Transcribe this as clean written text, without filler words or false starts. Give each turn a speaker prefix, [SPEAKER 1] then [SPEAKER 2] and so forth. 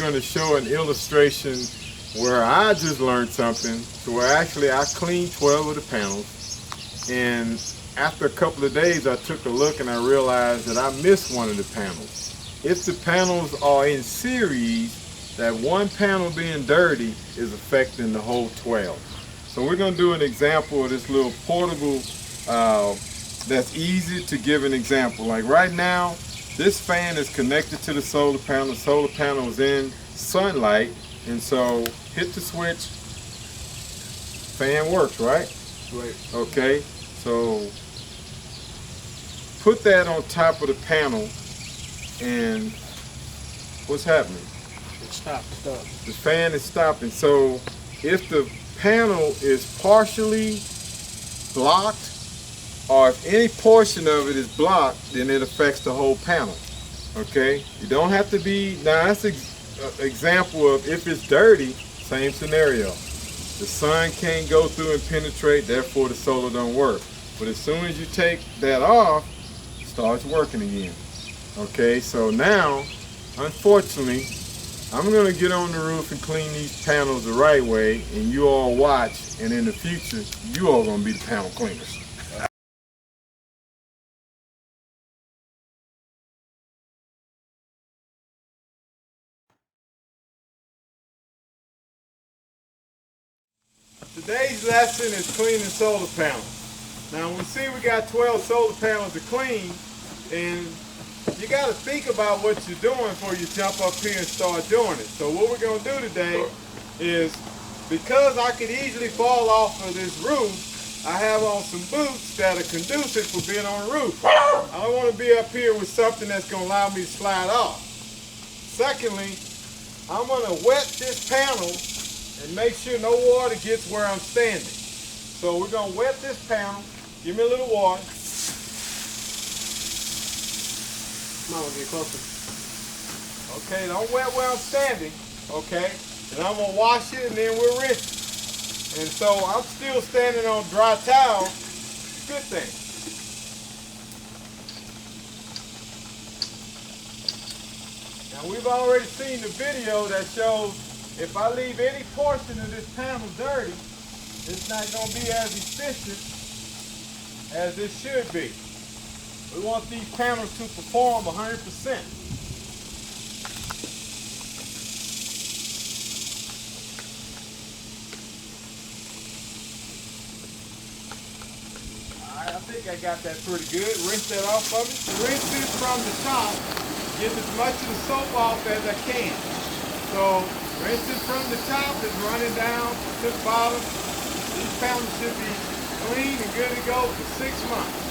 [SPEAKER 1] going to show an illustration where I just learned something to where actually I cleaned 12 of the panels, and after a couple of days I took a look and I realized that I missed one of the panels. If the panels are in series, that one panel being dirty is affecting the whole 12. So we're going to do an example of this little portable that's easy to give an example. Like right now, this fan is connected to the solar panel. The solar panel is in sunlight, and so hit the switch, fan works, right?
[SPEAKER 2] Right.
[SPEAKER 1] Okay, so put that on top of the panel, and what's happening?
[SPEAKER 2] It stopped.
[SPEAKER 1] The fan is stopping. So if the panel is partially blocked, or if any portion of it is blocked, then it affects the whole panel. Okay, you don't have to be, now that's an example of if it's dirty, same scenario. The sun can't go through and penetrate, therefore the solar don't work. But as soon as you take that off, it starts working again. Okay, so now, unfortunately, I'm gonna get on the roof and clean these panels the right way, and you all watch, and in the future, you all gonna be the panel cleaners. Today's lesson is cleaning solar panels. Now we see we got 12 solar panels to clean, and you got to think about what you're doing before you jump up here and start doing it. So what we're going to do today is, because I could easily fall off of this roof, I have on some boots that are conducive for being on the roof. I don't want to be up here with something that's going to allow me to slide off. Secondly, I'm going to wet this panel and make sure no water gets where I'm standing. So we're going to wet this panel. Give me a little water.
[SPEAKER 2] Come on, get closer.
[SPEAKER 1] Okay, don't wet where I'm standing. Okay, and I'm going to wash it and then we'll rinse it. And so I'm still standing on dry towel. Good thing. Now we've already seen the video that shows if I leave any portion of this panel dirty, it's not going to be as efficient as it should be. We want these panels to perform 100%. Alright, I think I got that pretty good. Rinse that off of it. Rinse this from the top. Get as much of the soap off as I can. So rinse it from the top and running down to the bottom. These panels should be clean and good to go for 6 months.